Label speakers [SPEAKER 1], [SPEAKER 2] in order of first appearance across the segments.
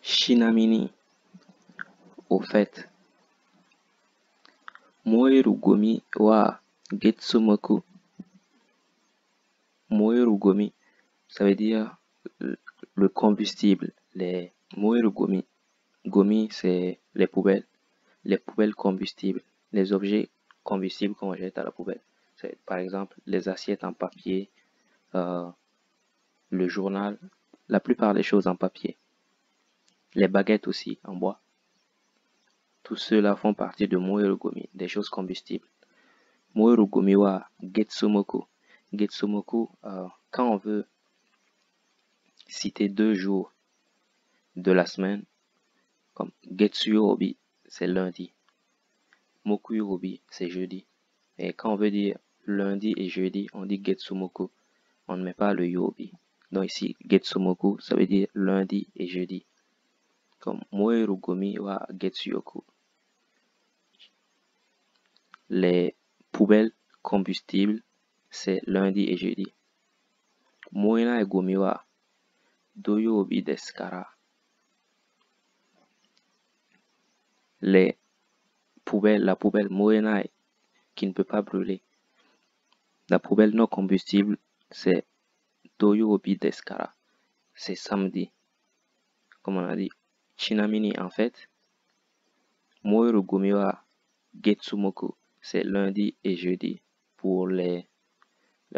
[SPEAKER 1] Shinamini, au fait. Moeru gomi wa Getsumoku. Moeru gomi, ça veut dire le combustible. Les Moeru gomi. Gomi, c'est les poubelles combustibles, les objets combustibles qu'on jette à la poubelle. C'est, par exemple, les assiettes en papier, euh, le journal, la plupart des choses en papier. Les baguettes aussi en bois. Tout cela font partie de Moeru gomi, des choses combustibles. Moeru gomi wa Getsumoku. Getsumoku, quand on veut citer 2 jours de la semaine, comme Getsuyobi, c'est lundi. Mokuyobi, c'est jeudi. Et quand on veut dire lundi et jeudi, on dit Getsumoku. On ne met pas le yobi. Donc ici, Getsumoku, ça veut dire lundi et jeudi. Comme Moeru gomi wa Getsuyoku. Les poubelles combustibles, c'est lundi et jeudi. Moena gomi wa Doyobi desu kara. Les poubelles, la poubelle Moenai qui ne peut pas brûler. La poubelle non combustible, c'est Doyobi desu kara. C'est samedi. Comme on a dit. Shinamini, en fait. Moeru gomi wa Getsumoku, c'est lundi et jeudi pour les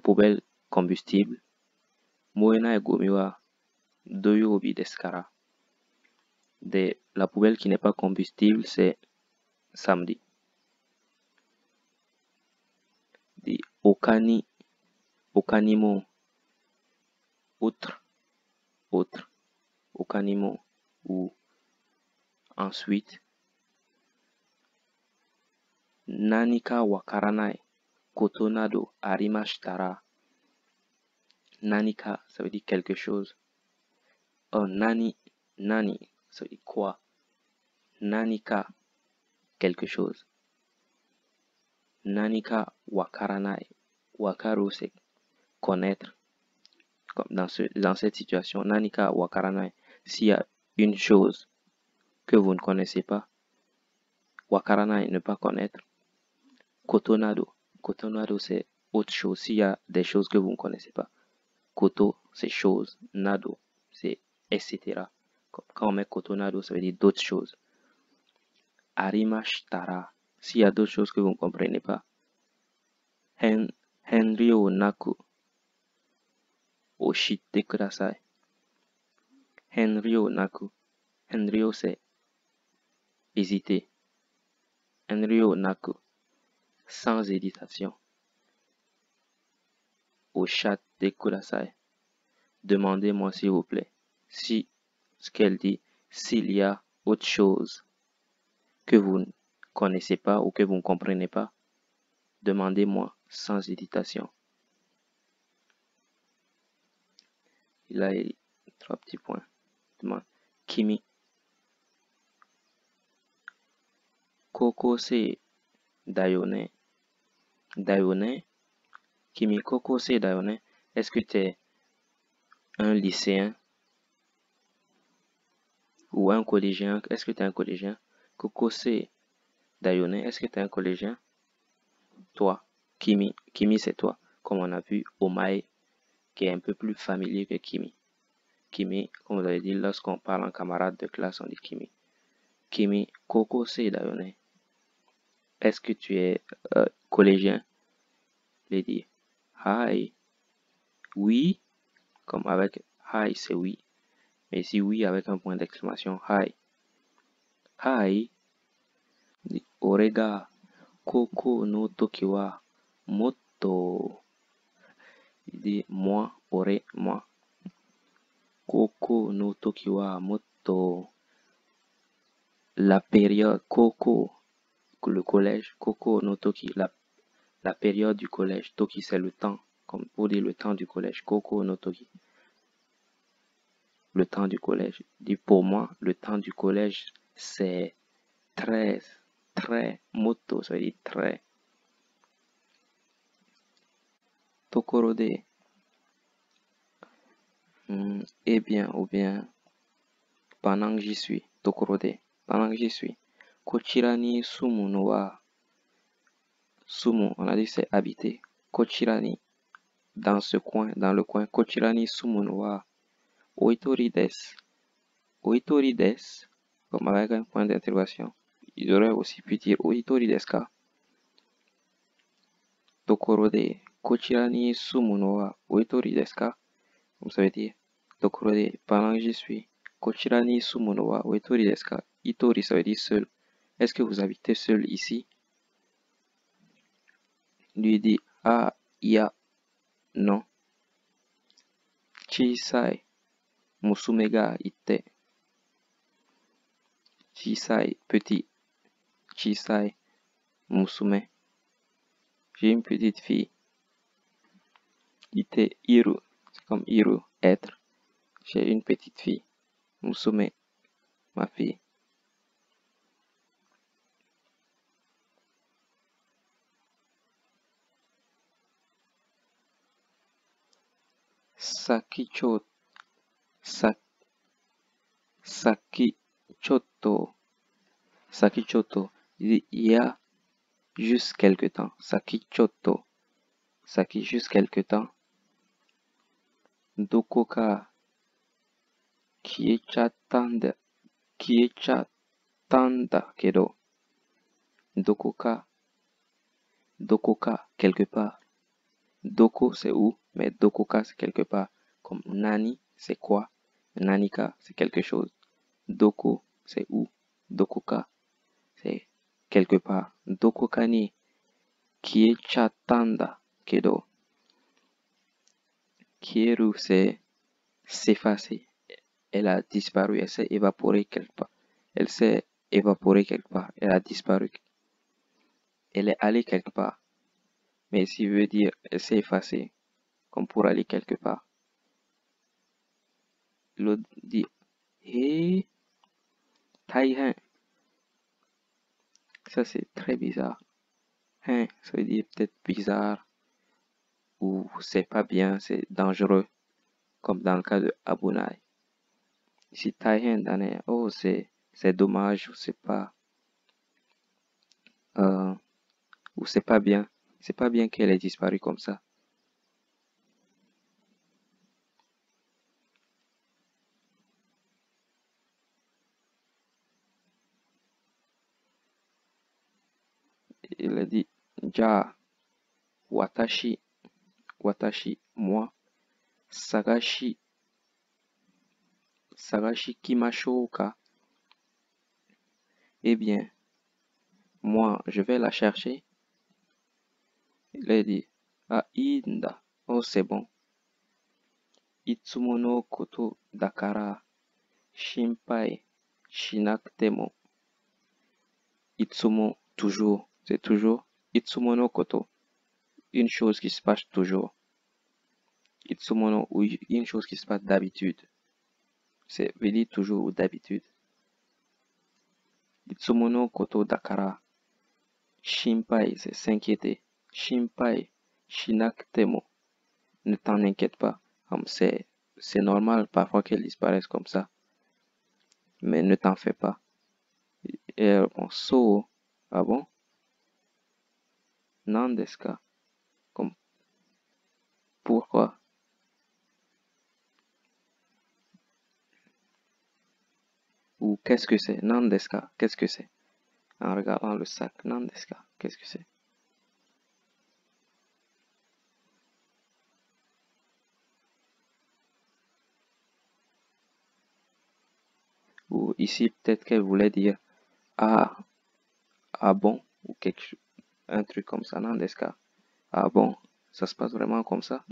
[SPEAKER 1] poubelles combustibles. Moenai gomi wa Doyobi desu kara. La poubelle qui n'est pas combustible, c'est samedi. Dit okanimo, outre, okanimo, ou ensuite, nanika wakaranai, kotonado arimashitara. Nanika, ça veut dire quelque chose. Oh, nani, ça veut dire quoi? Nanika, quelque chose. Nanika wakaranai. Wakaru, c'est connaître. Comme dans cette situation, nanika wakaranai. S'il y a une chose que vous ne connaissez pas, wakaranai, ne pas connaître. Kotonado. Kotonado, c'est autre chose. S'il y a des choses que vous ne connaissez pas. Koto, c'est chose. Nado, c'est etc. Quand on met kotonado, ça veut dire d'autres choses. Arimashitara. S'il y a d'autres choses que vous ne comprenez pas. Henryo naku oshite kudasai. Henryo naku. Henryo, c'est hésiter. Henryo naku. Sans hésitation. Oshite kudasai. Demandez-moi s'il vous plaît. Si, ce qu'elle dit, s'il y a autre chose que vous ne connaissez pas ou que vous ne comprenez pas, demandez-moi sans hésitation. Il a 3 petits points. Demande. Kimi. Kokose dayone. Dayone. Kimi kokose dayone. Est-ce que tu es un lycéen ou un collégien? Est-ce que tu es un collégien? Kokose dayone. Est-ce que tu es un collégien? Toi. Kimi. Kimi, c'est toi. Comme on a vu, Omae, qui est un peu plus familier que Kimi. Kimi, comme vous avez dit, lorsqu'on parle en camarade de classe, on dit Kimi. Kimi, kokose dayone. Est-ce que tu es collégien? Il dit hi. Oui, comme avec hi, c'est oui. Mais ici, oui, avec un point d'exclamation, hi. Hi. Orega koko no toki wa motto. Il dit moi, moi. Koko no toki wa motto. La période, koko, le collège, koko no toki, la période du collège. Toki, c'est le temps, comme pour dire le temps du collège. Koko no toki. Le temps du collège. Dit pour moi, le temps du collège, c'est très, moto, ça veut dire très. Tokorode. Eh bien, ou bien, pendant que j'y suis. Tokorode, pendant que j'y suis. Kochira ni sumu no wa. Sumu, on a dit c'est habité. Kochira ni, dans ce coin, dans le coin. Kochira ni sumu no wa. Oitori desu. Oitori desu, comme avec un point d'interrogation. Il aurait aussi pu dire Oitori desu ka. Tokoro de kochira ni sumu no wa oitori desu ka? Comme ça veut dire Tokoro de pendant que j'y suis. Kochira ni sumu no wa oitori desu ka? Itori, ça veut dire seul. Est-ce que vous habitez seul ici? Lui dit ah, ya, non. Chisai musume ga ite. Chisai, petit. Chisai musume. J'ai une petite fille. Ite iru, c'est comme iru, être. J'ai une petite fille. Musume, ma fille. Sakicho, sa, sakichoto, sakichoto. Il y a juste quelque temps. Sakichoto, saki juste quelque temps. Dokoka, kiechatanda, kiechatanda kedo. Dokoka, dokoka, quelque part. Doko, c'est où, mais dokoka, c'est quelque part. Comme nani, c'est quoi. Nanika, c'est quelque chose. Doko, c'est où. Dokoka, c'est quelque part. Dokoka ni kiechatanda kedo. Kieru, c'est s'effacer. Elle a disparu, elle s'est évaporée quelque part. Elle s'est évaporée quelque part, elle a disparu. Elle est allée quelque part. Mais ici veut dire elle s'est effacée, comme pour aller quelque part. L'autre dit Hé, taihen. Ça c'est très bizarre. Hein, ça veut dire peut-être bizarre, ou c'est pas bien, c'est dangereux, comme dans le cas de Abunai. Ici, taihen, oh, c'est dommage, ou c'est pas, euh, ou c'est pas bien. C'est pas bien qu'elle ait disparu comme ça. Il a dit Ja, Watashi, Watashi, moi, Sagashi, Sagashi Kimashouka. Eh bien, moi, je vais la chercher. Il a dit Ah, Inda, oh, c'est bon. Itsumo no koto dakara, Shinpai, Shinakutemo. Itsumo, toujours, c'est toujours. Itsumo no koto, une chose qui se passe toujours. Itsumo no, une chose qui se passe d'habitude. C'est veut dire toujours ou d'habitude. Itsumo no koto dakara. Shinpai, c'est s'inquiéter. Shinpai, shinakutemo. Ne t'en inquiète pas. C'est normal parfois qu'elles disparaissent comme ça. Mais ne t'en fais pas. Et elle répond, so, ah bon? Nandeska. Comme, pourquoi? Ou qu'est-ce que c'est? Nandeska, qu'est-ce que c'est? En regardant le sac, Nandeska, qu'est-ce que c'est? Ou ici, peut-être qu'elle voulait dire, ah, ah bon? Ou un truc comme ça, Nandeska. Ah bon? Ça se passe vraiment comme ça?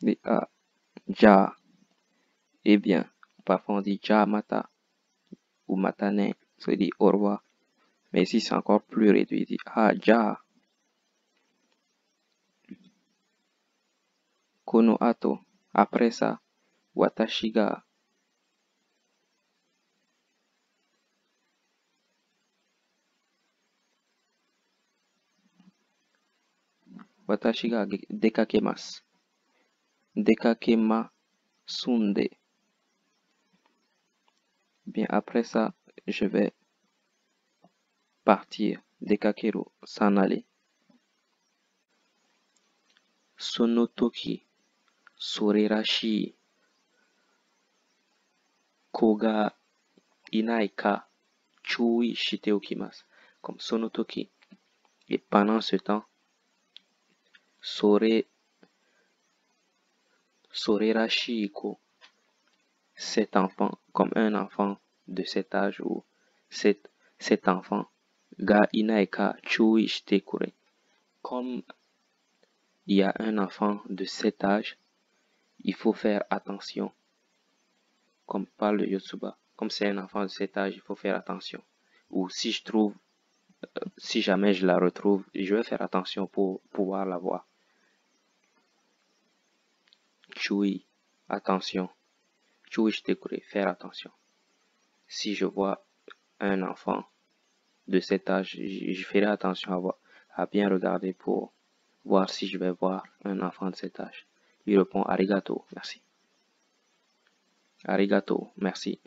[SPEAKER 1] Et, ah, ja, eh bien, parfois on dit ja mata ou matane, ça veut dire au revoir. Mais ici, c'est encore plus réduit. Il dit ah, ja, kono ato. Après ça, watashi ga, watashi ga dekakemasu. Dekakema, Sunde. Bien après ça, je vais partir. Dekakeru, s'en aller. Sonotoki, sorerashi, koga inai ka chui shite okimasu. Comme sonotoki. Et pendant ce temps, sorerashi ko, cet enfant, comme un enfant de cet âge ou cet enfant, ga inai ka chui shite kure. Comme il y a un enfant de cet âge, il faut faire attention. Comme parle le Yotsuba, comme c'est un enfant de cet âge, il faut faire attention. Ou si jamais je la retrouve, je vais faire attention pour pouvoir la voir. Chui, attention. Chui shitekure, faire attention. Si je vois un enfant de cet âge, je ferai attention à bien regarder pour voir si je vais voir un enfant de cet âge. Il répond arigato, merci. Arigato, merci.